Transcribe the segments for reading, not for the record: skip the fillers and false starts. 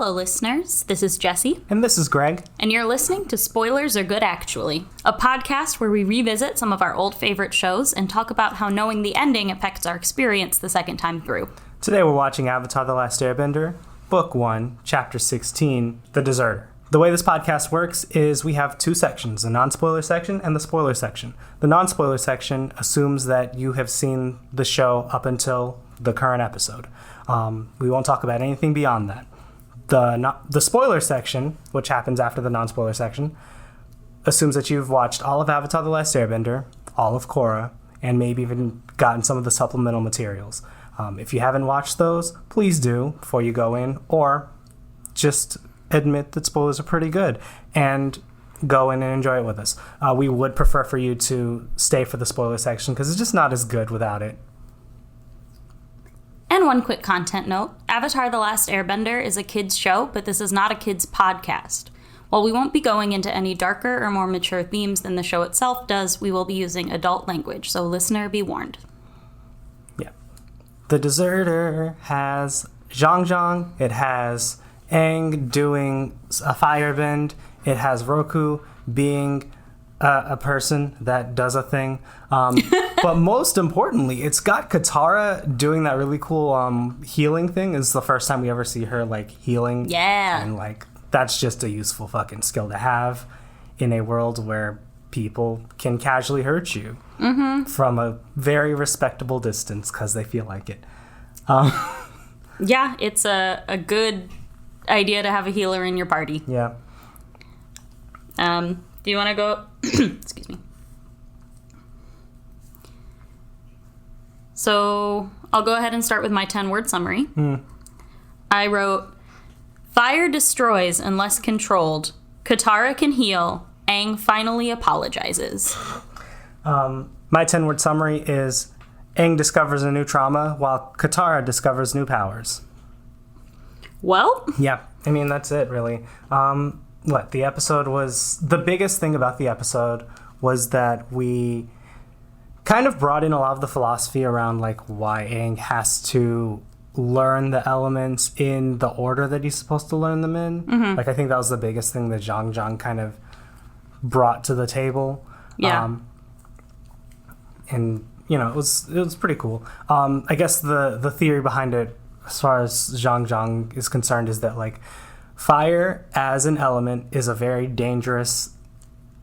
Hello, listeners. This is Jessi. And this is Greg. And you're listening to Spoilers Are Good, Actually, a podcast where we revisit some of our old favorite shows and talk about how knowing the ending affects our experience the second time through. Today we're watching Avatar: The Last Airbender, Book 1, Chapter 16, The Deserter. The way this podcast works is we have two sections, the non-spoiler section and the spoiler section. The non-spoiler section assumes that you have seen the show up until the current episode. We won't talk about anything beyond that. The spoiler section, which happens after the non-spoiler section, assumes that you've watched all of Avatar: The Last Airbender, all of Korra, and maybe even gotten some of the supplemental materials. If you haven't watched those, please do before you go in, or just admit that spoilers are pretty good and go in and enjoy it with us. We would prefer for you to stay for the spoiler section because it's just not as good without it. And one quick content note, Avatar: The Last Airbender is a kids show, but this is not a kids podcast. While we won't be going into any darker or more mature themes than the show itself does, we will be using adult language, so listener be warned. Yeah. The Deserter has Zhang, it has Aang doing a firebend, it has Roku being a person that does a thing. But most importantly, it's got Zutara doing that really cool healing thing. It's the first time we ever see her like healing. Yeah. And like that's just a useful fucking skill to have in a world where people can casually hurt you from a very respectable distance because they feel like it. Yeah, it's a good idea to have a healer in your party. Yeah. Do you want to go? Excuse me. So I'll go ahead and start with my 10-word summary. I wrote, fire destroys unless controlled. Zutara can heal. Aang finally apologizes. My 10-word summary is Aang discovers a new trauma while Zutara discovers new powers. Well? Yeah, I mean, that's it, really. The episode was... The biggest thing about the episode was that we kind of brought in a lot of the philosophy around, like, why Aang has to learn the elements in the order that he's supposed to learn them in. Like, I think that was the biggest thing that Zhang kind of brought to the table. Yeah. And, you know, it was pretty cool. I guess the theory behind it, as far as Zhang is concerned, is that, like, fire as an element is a very dangerous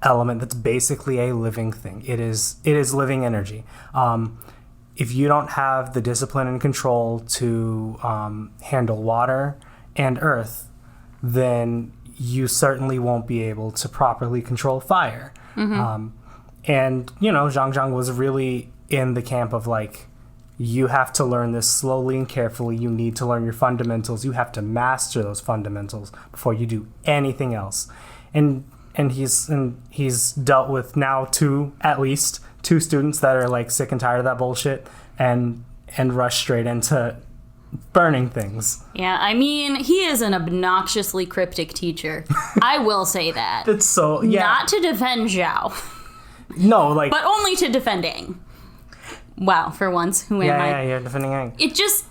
element that's basically a living thing. It is living energy. If you don't have the discipline and control to handle water and earth, then you certainly won't be able to properly control fire. And, you know, Zhang was really in the camp of, like, you have to learn this slowly and carefully. You need to learn your fundamentals. You have to master those fundamentals before you do anything else. And he's dealt with now at least two students that are like sick and tired of that bullshit and rush straight into burning things. Yeah, I mean, he is an obnoxiously cryptic teacher. I will say that. That's so, yeah. Not to defend Zhao. No, like... But only to defend Aang. Wow, for once, who am I? Yeah, you're defending Aang.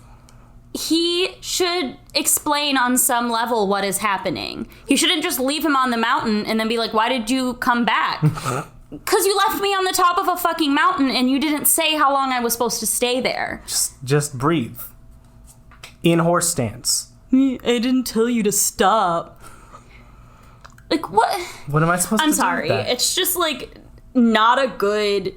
He should explain on some level what is happening. He shouldn't just leave him on the mountain and then be like, why did you come back? Because you left me on the top of a fucking mountain and you didn't say how long I was supposed to stay there. Just breathe. In horse stance. I didn't tell you to stop. Like, what? What am I supposed to do? I'm sorry. With that? It's just, like, not a good...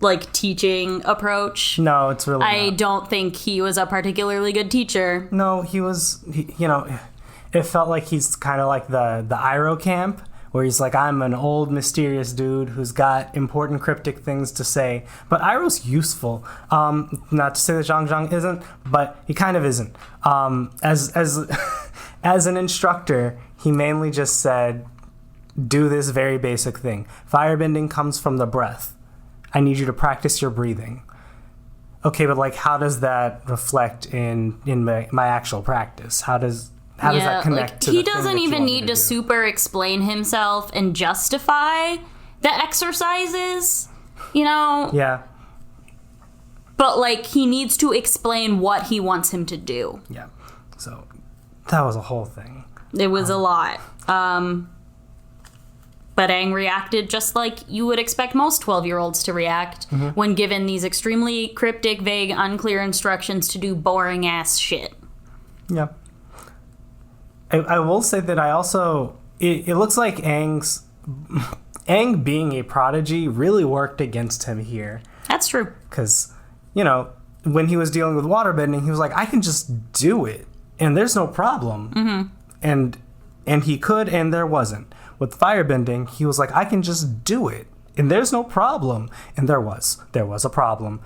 like teaching approach. No, it's really I not. don't think he was a particularly good teacher. No, you know, it felt like he's kind of like the Iroh camp, where he's like, I'm an old mysterious dude who's got important cryptic things to say. But Iroh's useful. Not to say that Zhang isn't, but he kind of isn't. As an instructor, he mainly just said, do this very basic thing. Firebending comes from the breath. I need you to practice your breathing. Okay, but like, how does that reflect in my actual practice? How does that connect to the he doesn't even need to super explain himself and justify the exercises, you know? Yeah. But like, he needs to explain what he wants him to do. Yeah. So That was a whole thing. It was a lot. But Aang reacted just like you would expect most 12-year-olds to react when given these extremely cryptic, vague, unclear instructions to do boring-ass shit. Yeah. I will say that I also... It looks like Aang being a prodigy really worked against him here. That's true. Because, when he was dealing with waterbending, he was like, I can just do it, and there's no problem. And he could, and there wasn't. With firebending, he was like, I can just do it, and there's no problem. And there was a problem.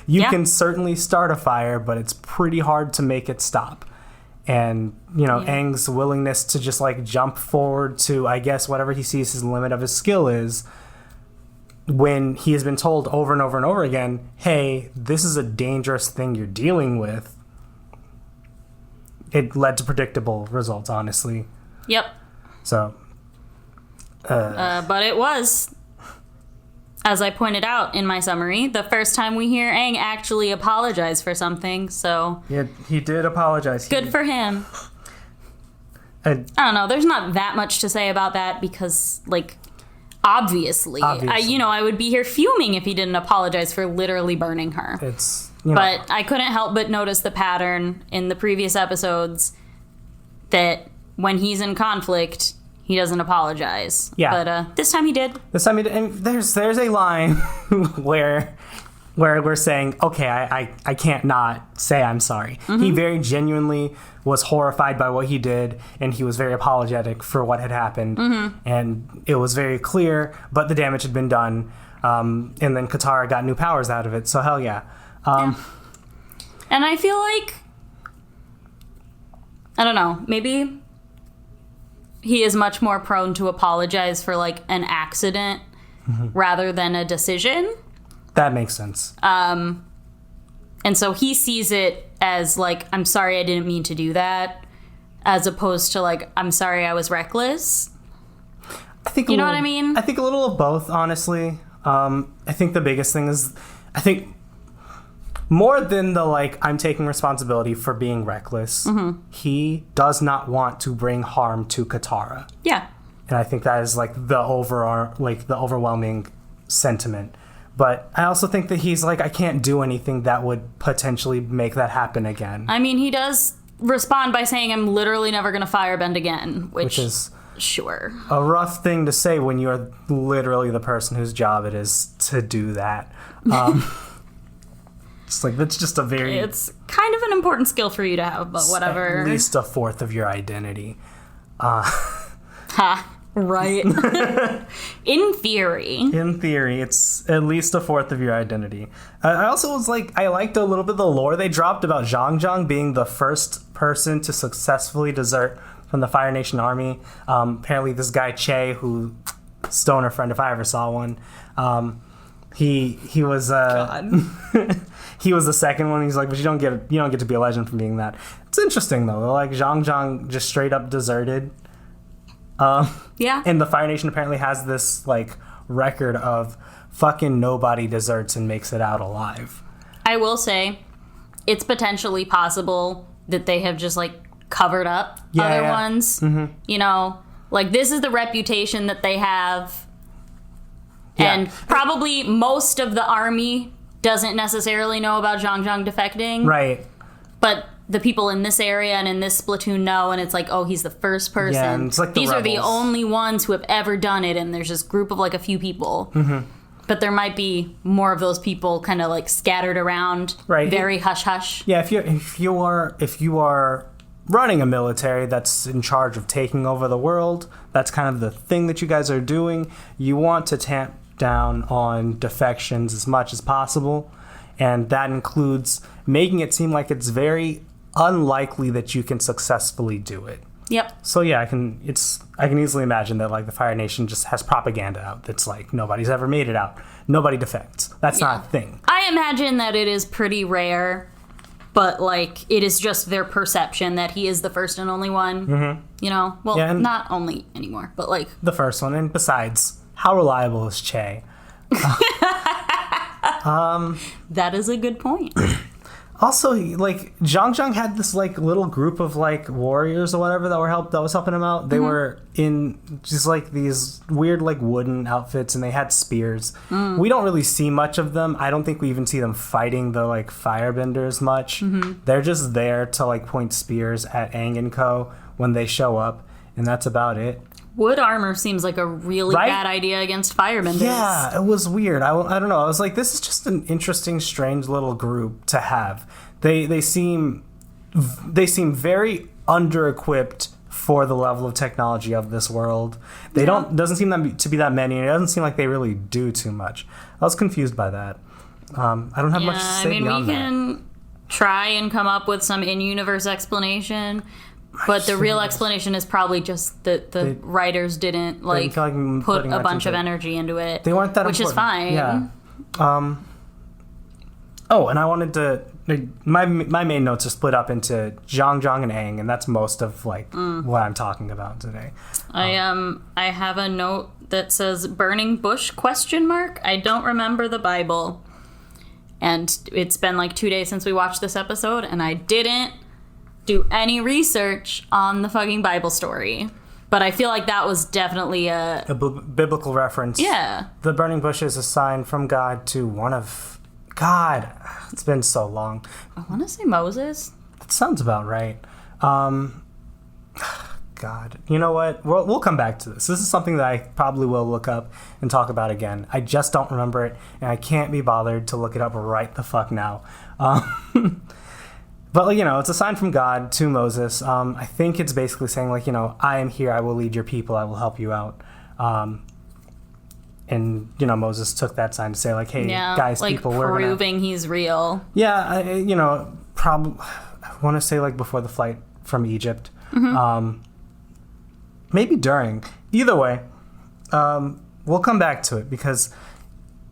You can certainly start a fire, but it's pretty hard to make it stop. And, Aang's willingness to just, jump forward to, I guess, whatever he sees his limit of his skill is, when he has been told over and over and over again, hey, this is a dangerous thing you're dealing with, it led to predictable results, honestly. Yep. So. But it was, as I pointed out in my summary, the first time we hear Aang actually apologize for something, so... Yeah, he did apologize. Good for him. I don't know, there's not that much to say about that because, obviously. I would be here fuming if he didn't apologize for literally burning her. It's... But I couldn't help but notice the pattern in the previous episodes that when he's in conflict, he doesn't apologize. Yeah. But this time he did. And there's a line where we're saying, okay, I can't not say I'm sorry. He very genuinely was horrified by what he did, and he was very apologetic for what had happened. And it was very clear, but the damage had been done. And then Zutara got new powers out of it, so hell yeah. And I feel like, I don't know, maybe he is much more prone to apologize for an accident rather than a decision. That makes sense. And so he sees it as I'm sorry I didn't mean to do that, as opposed to I'm sorry I was reckless. I think you know what I mean? I think a little of both, honestly. I think the biggest thing is, more than the I'm taking responsibility for being reckless, he does not want to bring harm to Zutara. Yeah. And I think that is the overwhelming sentiment. But I also think that he's I can't do anything that would potentially make that happen again. I mean, he does respond by saying, I'm literally never going to firebend again, which is sure a rough thing to say when you're literally the person whose job it is to do that. That's just a very... It's kind of an important skill for you to have, but whatever. At least a fourth of your identity. Right. In theory. In theory, it's at least a fourth of your identity. I also was I liked a little bit of the lore they dropped about Zhang Zhang being the first person to successfully desert from the Fire Nation army. Apparently this guy Che, who... stoner friend if I ever saw one, he was he was the second one. He's but you don't get to be a legend from being that. It's interesting though. Zhang Zhang just straight up deserted. Yeah. And the Fire Nation apparently has this record of fucking nobody deserts and makes it out alive. I will say, it's potentially possible that they have just covered up other ones. This is the reputation that they have. Yeah. And probably most of the army doesn't necessarily know about Zhang Zhang defecting. Right. But the people in this area and in this platoon know, and it's he's the first person. Yeah, and it's These are the only ones who have ever done it, and there's this group of a few people. But there might be more of those people kind of scattered around. Right. Very hush-hush. Yeah, if you are running a military that's in charge of taking over the world, that's kind of the thing that you guys are doing. You want to tamp down on defections as much as possible, and that includes making it seem like it's very unlikely that you can successfully do it. Yep. So yeah, I can easily imagine that the Fire Nation just has propaganda out that's nobody's ever made it out. Nobody defects. That's not a thing. I imagine that it is pretty rare, but it is just their perception that he is the first and only one. Not only anymore, but the first one. And besides, how reliable is Che? That is a good point. Also, like, Zhang had this, like, little group of, like, warriors or whatever that was helping him out. They were in just, like, these weird, like, wooden outfits, and they had spears. We don't really see much of them. I don't think we even see them fighting the, like, firebenders much. They're just there to, like, point spears at Aang and Co. when they show up, and that's about it. Wood armor seems like a really bad idea against firebenders. Yeah, it was weird. I don't know. I was like, this is just an interesting, strange little group to have. They seem very under-equipped for the level of technology of this world. Doesn't seem to be that many, and it doesn't seem like they really do too much. I was confused by that. I don't have much to say beyond that. We can try and come up with some in-universe explanation. But the real explanation is probably just that the writers didn't put a bunch of energy into it. They weren't that important. Which is fine. Yeah. And I wanted to. My main notes are split up into Zhang and Aang, and that's most of what I'm talking about today. I have a note that says "burning bush?" ? I don't remember the Bible, and it's been like 2 days since we watched this episode, and I didn't do any research on the fucking Bible story. But I feel like that was definitely a biblical reference. Yeah. The burning bush is a sign from God to one of... God, it's been so long. I want to say Moses. That sounds about right. God. You know what? We'll come back to this. This is something that I probably will look up and talk about again. I just don't remember it, and I can't be bothered to look it up right the fuck now. But, it's a sign from God to Moses. I think it's basically saying, I am here, I will lead your people, I will help you out. And, Moses took that sign to say, hey, guys, people, we're proving he's real. Yeah, I want to say, before the flight from Egypt. Maybe during. Either way, we'll come back to it, because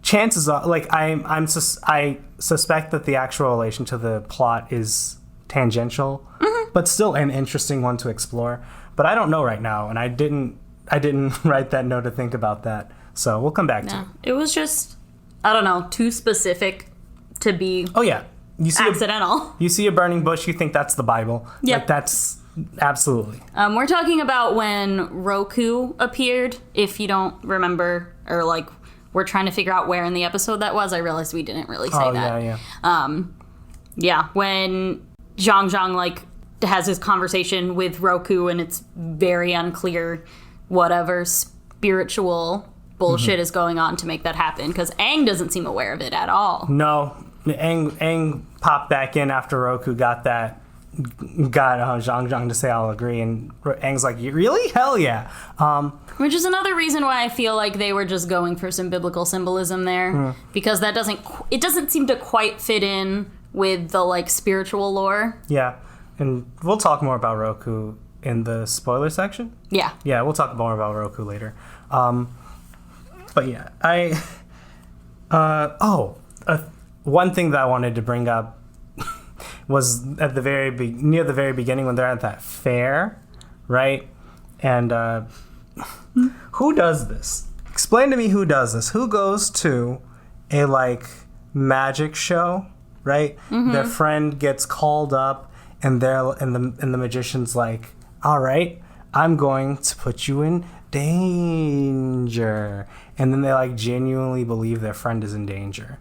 chances are, I suspect that the actual relation to the plot is tangential, but still an interesting one to explore. But I don't know right now, and I didn't write that note to think about that. So we'll come back to it. It was just, I don't know, too specific to be accidental. You see a burning bush, you think that's the Bible. Yep. That's absolutely. We're talking about when Roku appeared, if you don't remember, or we're trying to figure out where in the episode that was. I realized we didn't really say that. Yeah. When Zhang has his conversation with Roku, and it's very unclear whatever spiritual bullshit is going on to make that happen, because Aang doesn't seem aware of it at all. No. Aang popped back in after Roku got Zhang to say I'll agree, and Aang's like, really? Hell yeah. Which is another reason why I feel like they were just going for some biblical symbolism there, because that doesn't seem to quite fit in with the spiritual lore. Yeah, and we'll talk more about Roku in the spoiler section. Yeah, we'll talk more about Roku later. But yeah, one thing that I wanted to bring up was at the near the very beginning, when they're at that fair, right? And who does this? Explain to me who does this. Who goes to a magic show, right? Their friend gets called up, and the magician's like, all right, I'm going to put you in danger. And then they genuinely believe their friend is in danger.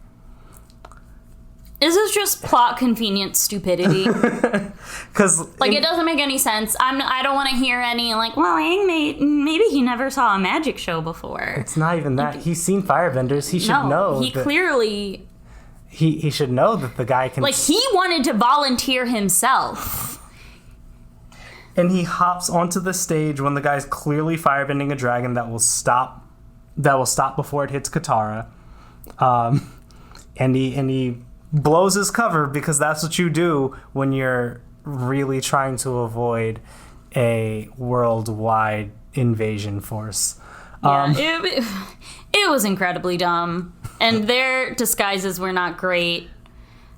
This is just plot convenient stupidity. Because it doesn't make any sense. I don't want to hear any Aang maybe he never saw a magic show before. It's not even that. He's seen firebenders. He should know. He clearly. He should know that the guy can. He wanted to volunteer himself. And he hops onto the stage when the guy's clearly firebending a dragon that will stop before it hits Katara. And he blows his cover, because that's what you do when you're really trying to avoid a worldwide invasion force. It was incredibly dumb, and their disguises were not great.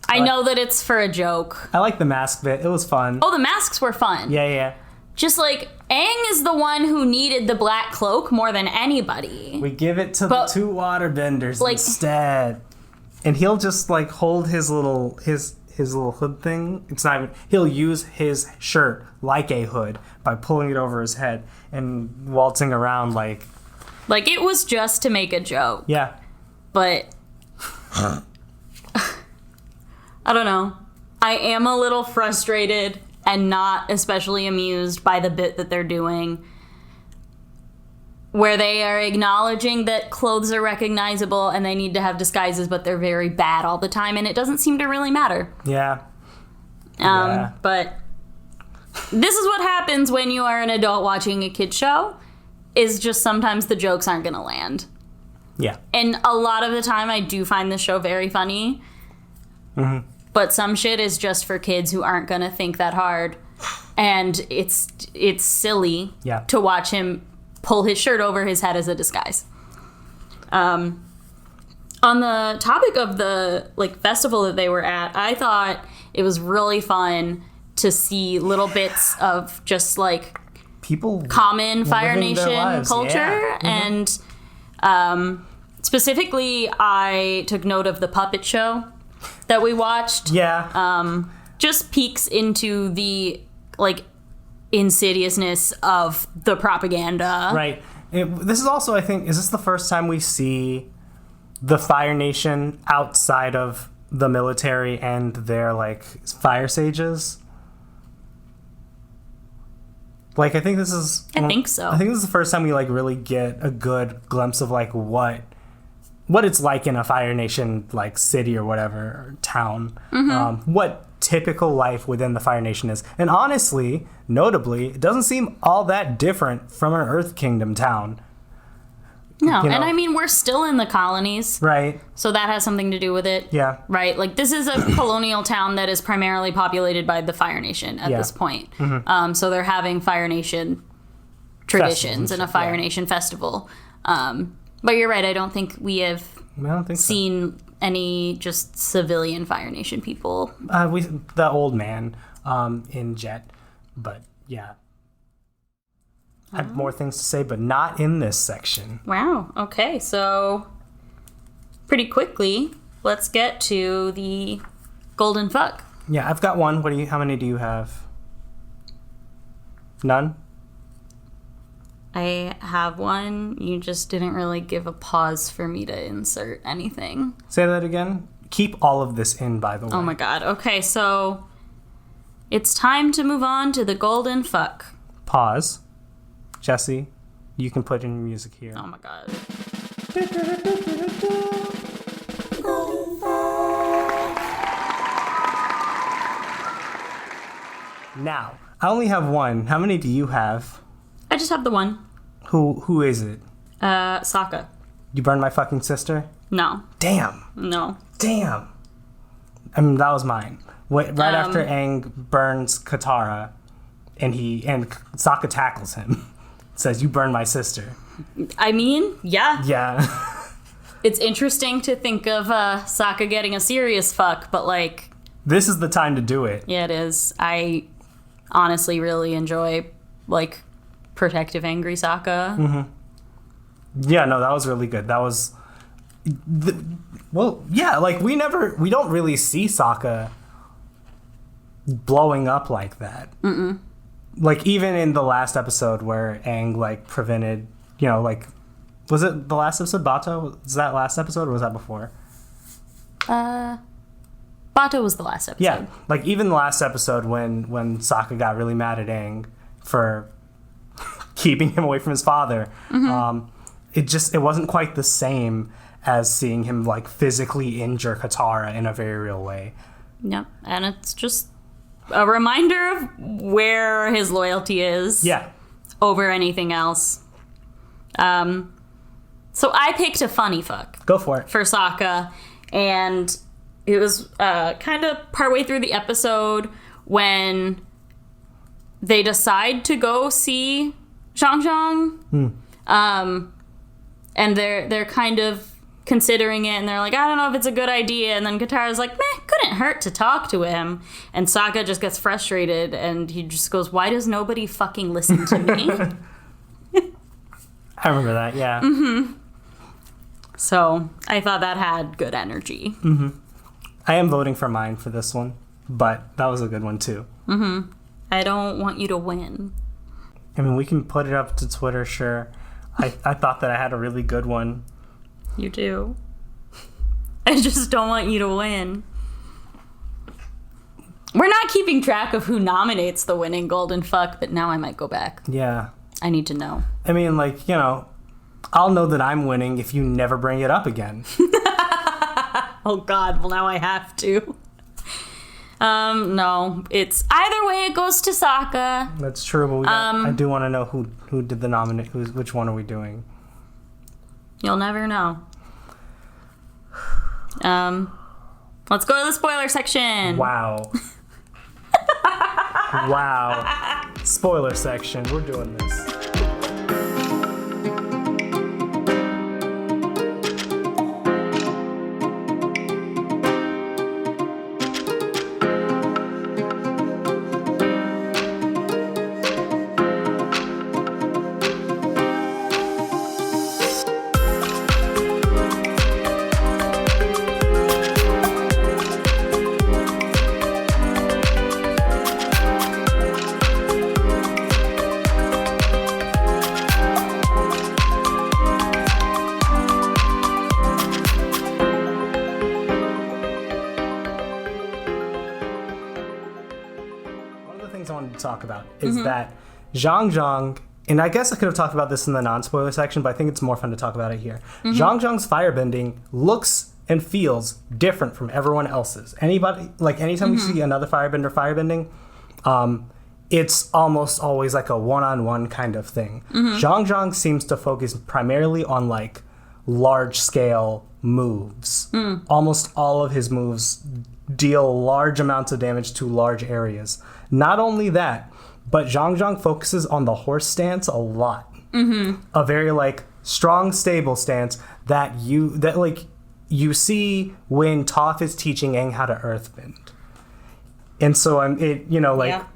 I know that it's for a joke. I like the mask bit. It was fun. Oh, the masks were fun. Yeah. Just Aang is the one who needed the black cloak more than anybody. We give it to the two waterbenders instead. And he'll just hold his his little hood thing. It's not even. He'll use his shirt like a hood by pulling it over his head and waltzing around like. Like it was just to make a joke. Yeah. But I don't know. I am a little frustrated and not especially amused by the bit that they're doing, where they are acknowledging that clothes are recognizable and they need to have disguises, but they're very bad all the time, and it doesn't seem to really matter. Yeah. But this is what happens when you are an adult watching a kid show, is just sometimes the jokes aren't going to land. Yeah. And a lot of the time I do find this show very funny. Mm-hmm. But some shit is just for kids who aren't going to think that hard. And it's silly to watch him pull his shirt over his head as a disguise. On the topic of the festival that they were at, I thought it was really fun to see little bits of just people common Fire Nation culture. Yeah. Mm-hmm. And specifically, I took note of the puppet show that we watched. Yeah. Just peeks into the insidiousness of the propaganda. Right. This is also, I think, is this the first time we see the Fire Nation outside of the military and their fire sages? I think this is. I think so. I think this is the first time we really get a good glimpse of what it's like in a Fire Nation city or whatever, or town. Mm-hmm. What typical life within the Fire Nation is. And honestly, notably, it doesn't seem all that different from an Earth Kingdom town. No, and I mean, we're still in the colonies. Right. So that has something to do with it. Yeah. Right? This is a colonial town that is primarily populated by the Fire Nation at this point. Mm-hmm. So they're having Fire Nation traditions and a Fire Nation festival. But you're right, I don't think we have seen any just civilian Fire Nation people. The old man in Jet, but yeah. I have more things to say, but not in this section. Wow, okay, so pretty quickly, let's get to the golden fuck. Yeah, I've got one. How many do you have? None? I have one. You just didn't really give a pause for me to insert anything. Say that again. Keep all of this in, by the way. Oh my god. Okay, so it's time to move on to the golden fuck. Pause. Jessi, you can put in your music here. Oh my god. Now, I only have one. How many do you have? I just have the one. Who is it? Sokka. You burned my fucking sister? No. Damn. No. Damn. I mean, that was mine. Right after Aang burns Katara, and Sokka tackles him. Says, you burned my sister. I mean, yeah. Yeah. It's interesting to think of Sokka getting a serious fuck, but this is the time to do it. Yeah, it is. I honestly really enjoy protective angry Sokka. Mm-hmm. Yeah, no, that was really good. That was we don't really see Sokka blowing up like that. Mm-mm. Even in the last episode where Aang prevented, was it the last episode, Bato? Was that last episode or was that before? Bato was the last episode. Yeah, even the last episode when Sokka got really mad at Aang for keeping him away from his father. Mm-hmm. It wasn't quite the same as seeing him physically injure Katara in a very real way. Yep, and it's just a reminder of where his loyalty is. Yeah. Over anything else. So I picked a funny fuck. Go for it. For Sokka, and it was kind of partway through the episode when they decide to go see Zhang Zhang. And they're kind of considering it, and they're like, I don't know if it's a good idea. And then Katara's like, meh, couldn't hurt to talk to him. And Sokka just gets frustrated, and he just goes, why does nobody fucking listen to me? I remember that, yeah. Mm-hmm. So I thought that had good energy. Mm-hmm. I am voting for mine for this one. but that was a good one too. I don't want you to win. I mean, we can put it up to Twitter, sure. I thought that I had a really good one. You do. I just don't want you to win. We're not keeping track of who nominates the winning golden fuck, but now I might go back. Yeah. I need to know. I mean, like, you know, I'll know that I'm winning if you never bring it up again. Oh, God. Well, now I have to. No. It's either way, it goes to Sokka. That's true, but I do want to know who did the nominate. Which one are we doing? You'll never know. Let's go to the spoiler section. Wow. Wow. Spoiler section. We're doing this. Talk about is that Zhang, and I guess I could have talked about this in the non-spoiler section, but I think it's more fun to talk about it here. Zhang's firebending looks and feels different from everyone else's. Anytime we see another firebending, it's almost always like a one-on-one kind of thing. Zhang seems to focus primarily on like large-scale moves. Almost all of his moves deal large amounts of damage to large areas. Not only that, but Zhang focuses on the horse stance a lot. A very like strong, stable stance that you see when Toph is teaching Aang how to earthbend. And so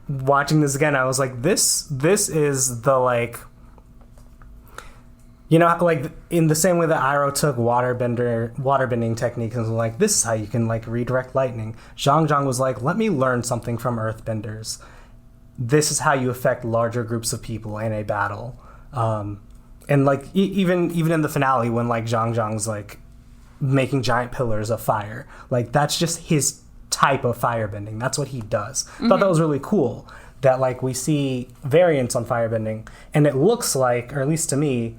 watching this again, I was like, this is the like, you know, like in the same way that Iroh took waterbending techniques and was like, this is how you can like redirect lightning. Zhang was like, let me learn something from earthbenders. This is how you affect larger groups of people in a battle. And like even in the finale when like Zhang's like making giant pillars of fire, like that's just his type of firebending. That's what he does. Thought that was really cool that like we see variants on firebending, and it looks like, or at least to me,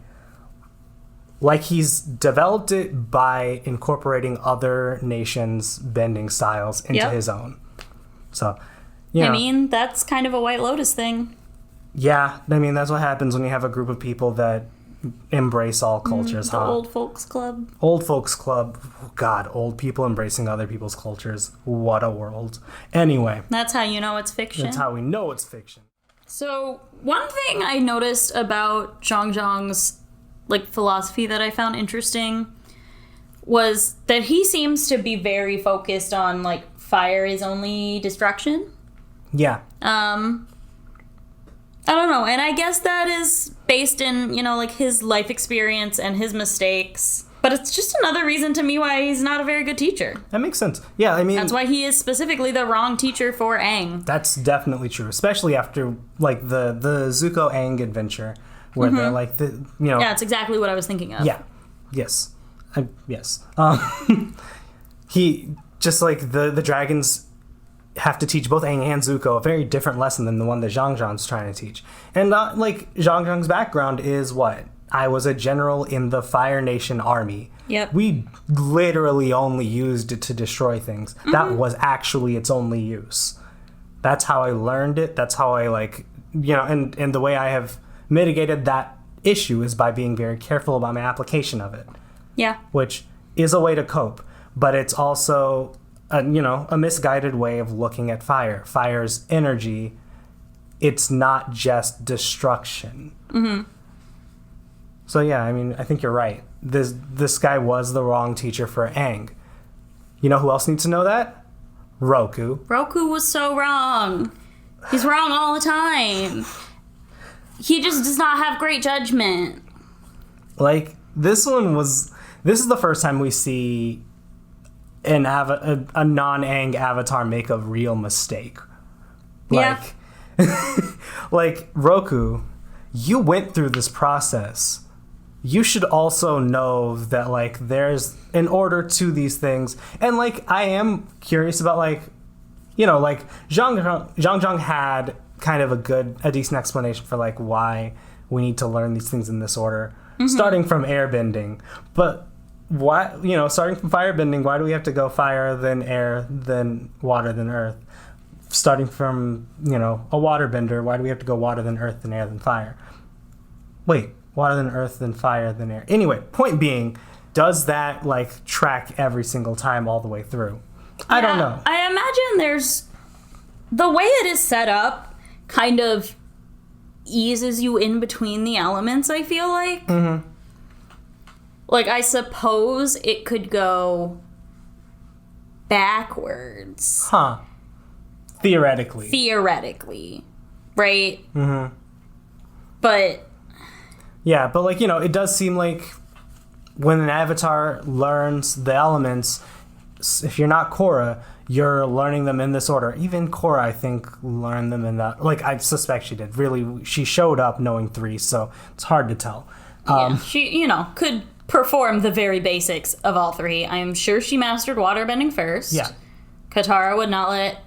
like he's developed it by incorporating other nations' bending styles into his own. So, you know, I mean, that's kind of a White Lotus thing. Yeah, I mean, that's what happens when you have a group of people that embrace all cultures, the Old Folks Club. Old Folks Club. Oh, God, old people embracing other people's cultures. What a world. Anyway. That's how you know it's fiction. That's how we know it's fiction. So, one thing I noticed about Zhang's like philosophy that I found interesting was that he seems to be very focused on like fire is only destruction. Yeah. I don't know, and I guess that is based in, you know, like his life experience and his mistakes. But it's just another reason to me why he's not a very good teacher. That makes sense. Yeah, I mean, that's why he is specifically the wrong teacher for Aang. That's definitely true, especially after like the Zuko Aang adventure. Where they're like, Yeah, it's exactly what I was thinking of. Yeah. Yes. Yes. He, just like the dragons have to teach both Aang and Zuko a very different lesson than the one that Zhang's trying to teach. And like Zhang's background is what? I was a general in the Fire Nation army. Yep. We literally only used it to destroy things. That was actually its only use. That's how I learned it. That's how I like, you know, and the way I have mitigated that issue is by being very careful about my application of it. Yeah. Which is a way to cope, but it's also a misguided way of looking at fire. Fire's energy, it's not just destruction. So yeah, I mean, I think you're right. This guy was the wrong teacher for Aang. You know who else needs to know that? Roku. Roku was so wrong. He's wrong all the time. He just does not have great judgment. Like, this is the first time we see a non-Aang avatar make a real mistake. Like, like, Roku, you went through this process. You should also know that, like, there's an order to these things. And, like, I am curious about, like, you know, like, Zhang had kind of a decent explanation for, like, why we need to learn these things in this order. Starting from airbending. But why, you know, starting from firebending, why do we have to go fire, then air, then water, then earth? Starting from, you know, a waterbender, why do we have to go water, then earth, then air, then fire? Wait, water, then earth, then fire, then air. Anyway, point being, does that, like, track every single time all the way through? I don't know. I imagine there's... The way it is set up kind of eases you in between the elements, I feel like. Mm-hmm. Like, I suppose it could go backwards. Huh. Theoretically. Right? Mm-hmm. But... Yeah, but, like, you know, it does seem like when an avatar learns the elements, if you're not Korra, you're learning them in this order. Even Korra, I think, learned them in that. Like, I suspect she did. Really, she showed up knowing 3, so it's hard to tell. Yeah, she, you know, could perform the very basics of all 3. I am sure she mastered waterbending first. Yeah. Katara would not let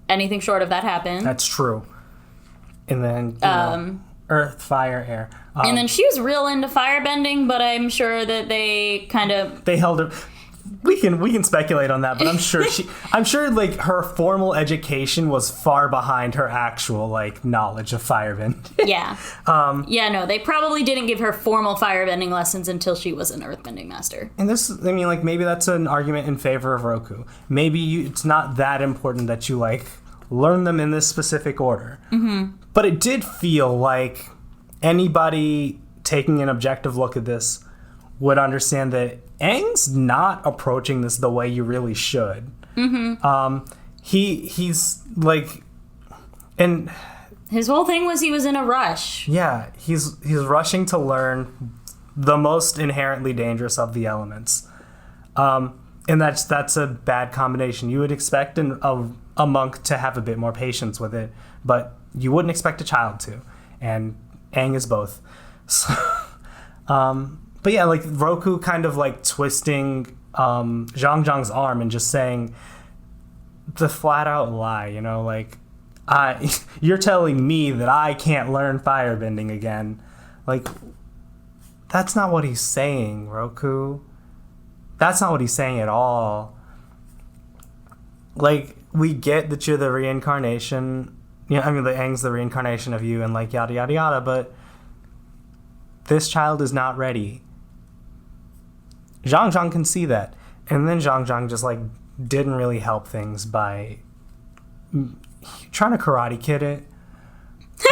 anything short of that happen. That's true. And then, you know, earth, fire, air. And then she was real into firebending, but I'm sure that they kind of... They held her... We can speculate on that, but I'm sure like her formal education was far behind her actual like knowledge of firebending. Yeah. No, they probably didn't give her formal firebending lessons until she was an earthbending master. And this, I mean, like, maybe that's an argument in favor of Roku. Maybe it's not that important that you like learn them in this specific order. Mm-hmm. But it did feel like anybody taking an objective look at this would understand that Aang's not approaching this the way you really should. Mm-hmm. He's like, and his whole thing was he was in a rush. Yeah, he's rushing to learn the most inherently dangerous of the elements, and that's a bad combination. You would expect a monk to have a bit more patience with it, but you wouldn't expect a child to, and Aang is both. So, but yeah, like Roku kind of like twisting Zhang's arm and just saying the flat out lie, you know, like you're telling me that I can't learn firebending again. Like, that's not what he's saying, Roku. That's not what he's saying at all. Like, we get that you're the reincarnation, you know, I mean, the Aang's the reincarnation of you and like yada yada yada, but this child is not ready. Zhang can see that. And then Zhang just, like, didn't really help things by trying to Karate Kid it.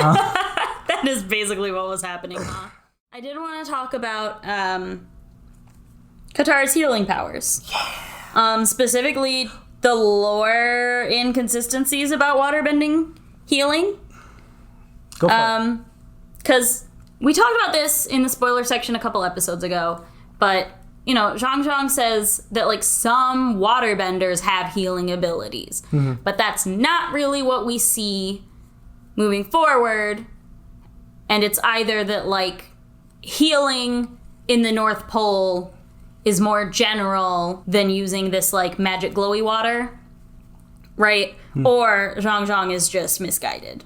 That is basically what was happening, huh? I did want to talk about Katara's healing powers. Yeah. Specifically, the lore inconsistencies about waterbending healing. Go for it. Because we talked about this in the spoiler section a couple episodes ago, but... You know, Zhang says that, like, some waterbenders have healing abilities. Mm-hmm. But that's not really what we see moving forward. And it's either that, like, healing in the North Pole is more general than using this, like, magic glowy water. Right? Mm-hmm. Or Zhang is just misguided.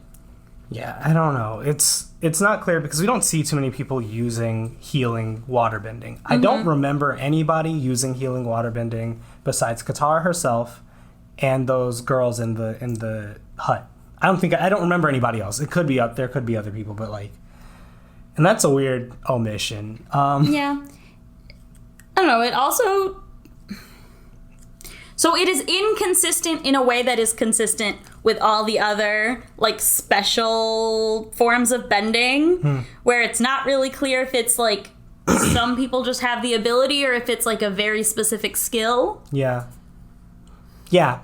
Yeah, I don't know. It's not clear because we don't see too many people using healing waterbending. Mm-hmm. I don't remember anybody using healing waterbending besides Katara herself and those girls in the hut. I don't remember anybody else. It could be up there, could be other people, but like, and that's a weird omission. Yeah. I don't know. It also, so it is inconsistent in a way that is consistent with all the other, like, special forms of bending, where it's not really clear if it's, like, some people just have the ability or if it's, like, a very specific skill. Yeah. Yeah.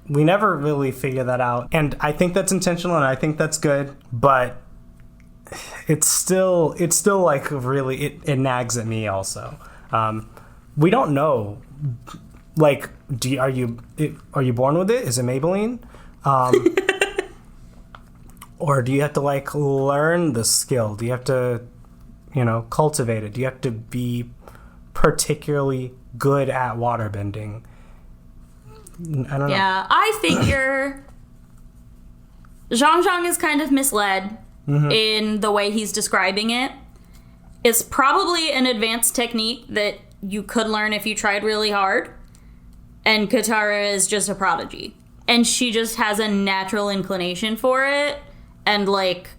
We never really figure that out. And I think that's intentional and I think that's good, but it's still like, really, it nags at me also. We don't know like, are you born with it? Is it Maybelline? Or do you have to like learn the skill? Do you have to, cultivate it? Do you have to be particularly good at waterbending? I don't know. Yeah, I figure Zhang Zhang is kind of misled in the way he's describing it. It's probably an advanced technique that you could learn if you tried really hard. And Zutara is just a prodigy. And she just has a natural inclination for it. And, like,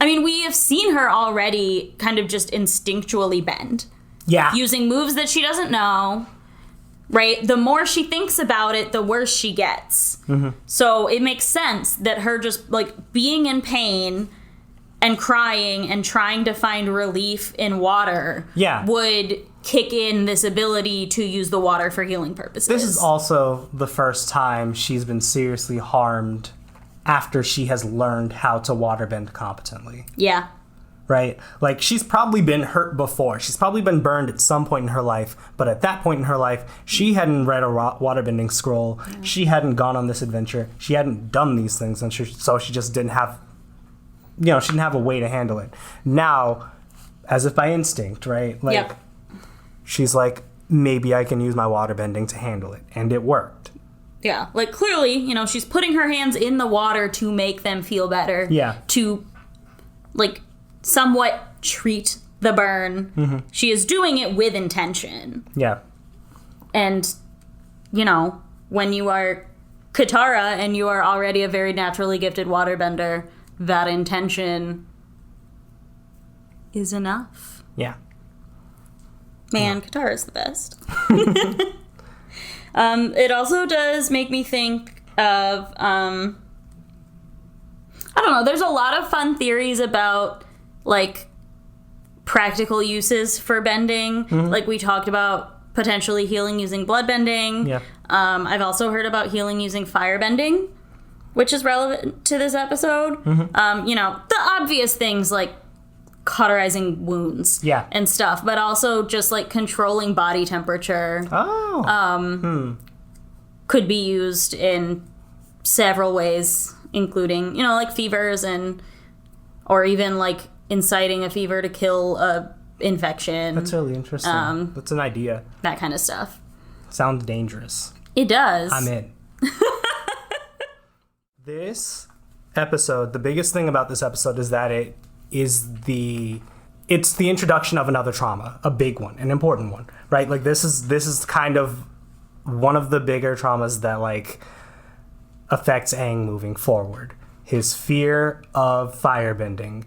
I mean, we have seen her already kind of just instinctually bend. Yeah. Using moves that she doesn't know. Right? The more she thinks about it, the worse she gets. Mm-hmm. So it makes sense that her just, like, being in pain and crying and trying to find relief in water would kick in this ability to use the water for healing purposes. This is also the first time she's been seriously harmed after she has learned how to waterbend competently. Yeah. Right? Like, she's probably been hurt before. She's probably been burned at some point in her life. But at that point in her life, she hadn't read a waterbending scroll. Yeah. She hadn't gone on this adventure. She hadn't done these things. And so she just didn't have, she didn't have a way to handle it. Now, as if by instinct, right? Like, she's like, maybe I can use my waterbending to handle it. And it worked. Yeah. Like, clearly, she's putting her hands in the water to make them feel better. Yeah. To, like, somewhat treat the burn. Mm-hmm. She is doing it with intention. Yeah. And, when you are Zutara and you are already a very naturally gifted waterbender, that intention is enough. Yeah. Man, Zutara is the best. It also does make me think of, I don't know, there's a lot of fun theories about, like, practical uses for bending. Mm-hmm. Like, we talked about potentially healing using blood bending. Yeah. I've also heard about healing using fire bending, which is relevant to this episode. Mm-hmm. The obvious things like cauterizing wounds and stuff, but also just, like, controlling body temperature. Could be used in several ways, including, like, fevers or even, like, inciting a fever to kill a infection. That's really interesting. That's an idea. That kind of stuff. Sounds dangerous. It does. I'm in. This episode, the biggest thing about this episode is that it's the introduction of another trauma, a big one, an important one, right? Like, this is kind of one of the bigger traumas that, like, affects Aang moving forward. His fear of firebending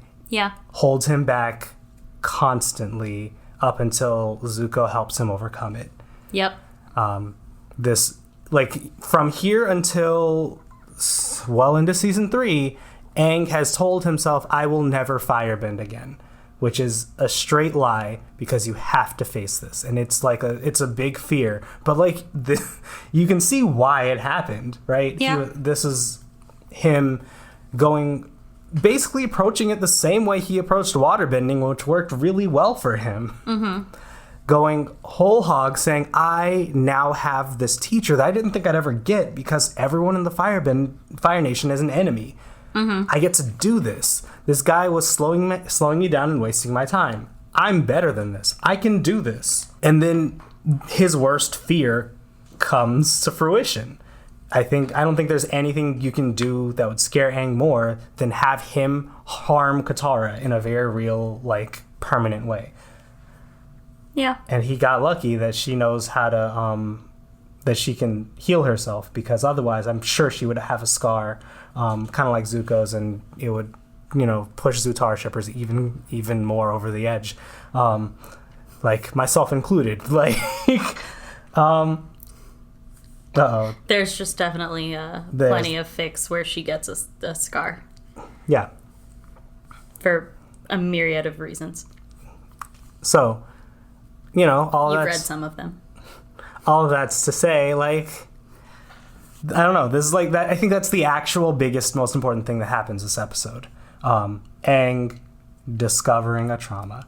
holds him back constantly up until Zuko helps him overcome it. Yep. This, like, from here until well into season 3, Aang has told himself, I will never firebend again, which is a straight lie because you have to face this. And it's like it's a big fear, but, like, you can see why it happened, right? Yeah. This is him basically approaching it the same way he approached waterbending, which worked really well for him. Mm-hmm. Going whole hog, saying, I now have this teacher that I didn't think I'd ever get because everyone in the Fire Nation is an enemy. Mm-hmm. I get to do this. This guy was slowing me down and wasting my time. I'm better than this. I can do this. And then his worst fear comes to fruition. I don't think there's anything you can do that would scare Aang more than have him harm Zutara in a very real, like, permanent way. Yeah. And he got lucky that she knows how to, that she can heal herself, because otherwise I'm sure she would have a scar, kind of like Zuko's, and it would, push Zutara shippers even more over the edge. Like, myself included. Like, uh-oh. There's just definitely plenty of fics where she gets a scar. Yeah. For a myriad of reasons. So, You've read some of them. All of that's to say, like, I don't know. This is like that. I think that's the actual biggest, most important thing that happens this episode. Aang discovering a trauma.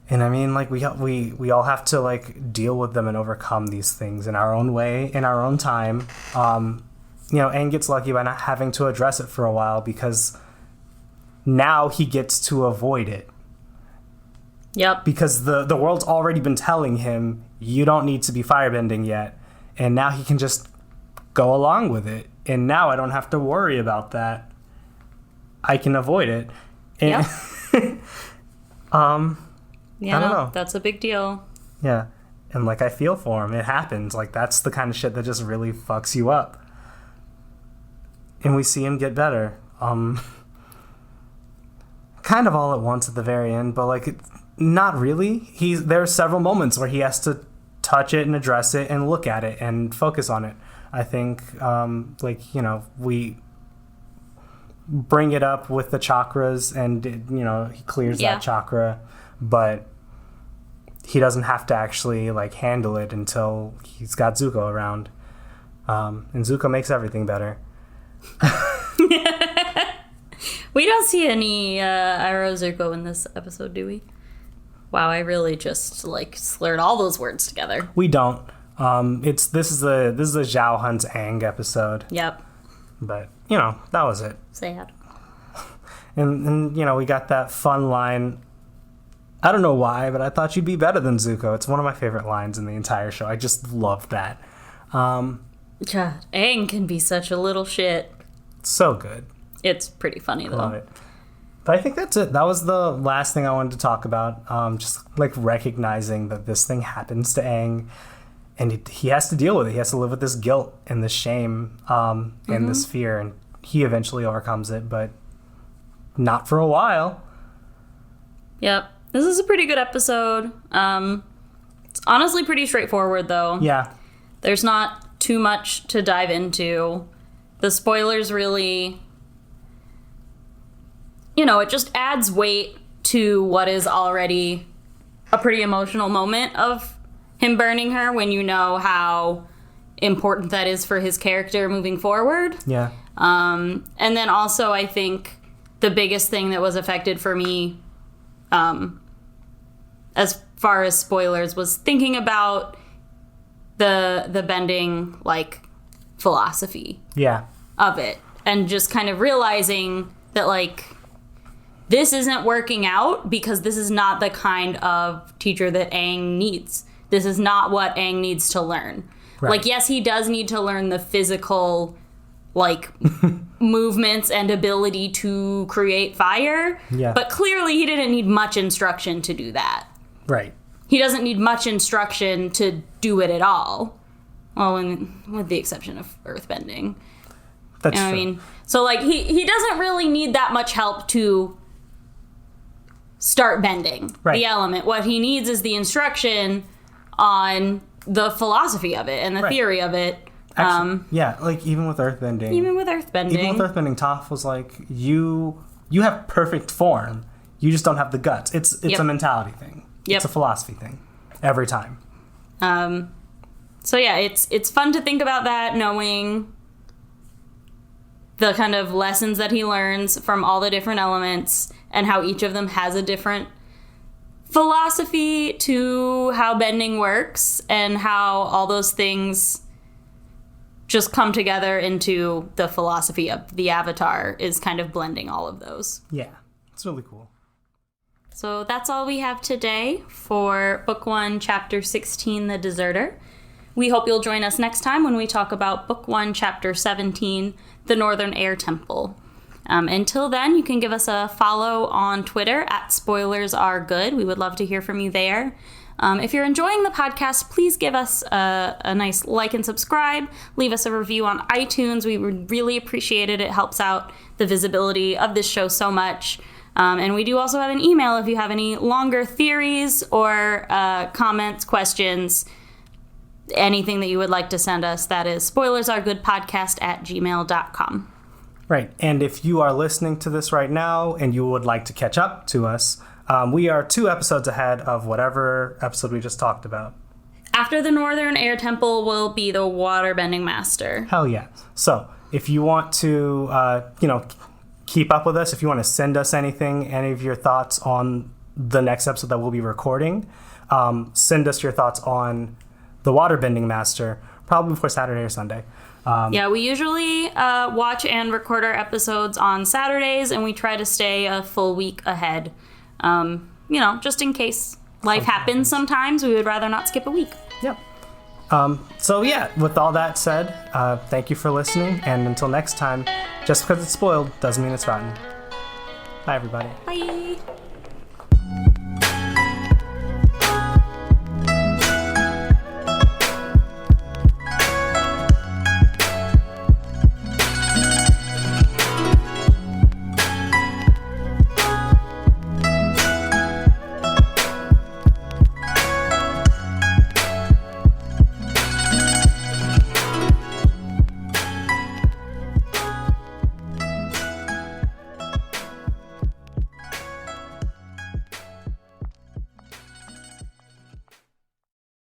And I mean, like, we all have to, like, deal with them and overcome these things in our own way, in our own time. Aang gets lucky by not having to address it for a while because now he gets to avoid it. Yep. Because the world's already been telling him, you don't need to be firebending yet. And now he can just go along with it. And now I don't have to worry about that. I can avoid it. And, Yep. I don't know. That's a big deal. Yeah. And, like, I feel for him. It happens. Like, that's the kind of shit that just really fucks you up. And we see him get better. Kind of all at once at the very end, but, like, not really. There are several moments where he has to touch it and address it and look at it and focus on it. I think, we bring it up with the chakras and, he clears that chakra, but he doesn't have to actually, like, handle it until he's got Zuko around. And Zuko makes everything better. We don't see any Iroh Zuko in this episode, do we? Wow, I really just, like, slurred all those words together. We don't. This is the Zhao Hun's Aang episode. Yep. But, that was it. Sad. And we got that fun line. I don't know why, but I thought you'd be better than Zuko. It's one of my favorite lines in the entire show. I just loved that. God, Aang can be such a little shit. So good. It's pretty funny, though. Love it. But I think that's it. That was the last thing I wanted to talk about. Just, like, recognizing that this thing happens to Aang. And he has to deal with it. He has to live with this guilt and this shame and this fear. And he eventually overcomes it, but not for a while. Yep. This is a pretty good episode. It's honestly pretty straightforward, though. Yeah. There's not too much to dive into. The spoilers really... it just adds weight to what is already a pretty emotional moment of him burning her when you know how important that is for his character moving forward. Yeah. And then also, I think the biggest thing that was affected for me, as far as spoilers, was thinking about the bending, like, philosophy of it. And just kind of realizing that, like, this isn't working out because this is not the kind of teacher that Aang needs. This is not what Aang needs to learn. Right. Like, yes, he does need to learn the physical, like, movements and ability to create fire. Yeah. But clearly he didn't need much instruction to do that. Right. He doesn't need much instruction to do it at all. Well, with the exception of earthbending. That's true. What I mean? So, like, he doesn't really need that much help to start bending the element. What he needs is the instruction on the philosophy of it and the theory of it. Actually, like, even with earthbending. Even with earthbending, Toph was like, you have perfect form. You just don't have the guts. It's a mentality thing. It's a philosophy thing. Every time. So yeah, it's fun to think about that, knowing the kind of lessons that he learns from all the different elements and how each of them has a different philosophy to how bending works and how all those things just come together into the philosophy of the Avatar is kind of blending all of those. Yeah, it's really cool. So that's all we have today for Book 1, Chapter 16, The Deserter. We hope you'll join us next time when we talk about Book 1, Chapter 17, The Northern Air Temple. Until then, you can give us a follow on Twitter at SpoilersAreGood. We would love to hear from you there. If you're enjoying the podcast, please give us a nice like and subscribe. Leave us a review on iTunes. We would really appreciate it. It helps out the visibility of this show so much. And we do also have an email if you have any longer theories or comments, questions, anything that you would like to send us. That is spoilersaregoodpodcast@gmail.com. Right. And if you are listening to this right now and you would like to catch up to us, we are 2 episodes ahead of whatever episode we just talked about. After the Northern Air Temple will be the Waterbending Master. Hell yeah. So if you want to, keep up with us, if you want to send us anything, any of your thoughts on the next episode that we'll be recording. Send us your thoughts on the Waterbending Master, probably before Saturday or Sunday. Yeah, we usually watch and record our episodes on Saturdays, and we try to stay a full week ahead. Just in case life happens sometimes, we would rather not skip a week. Yep. With all that said, thank you for listening, and until next time, just because it's spoiled doesn't mean it's rotten. Bye, everybody. Bye.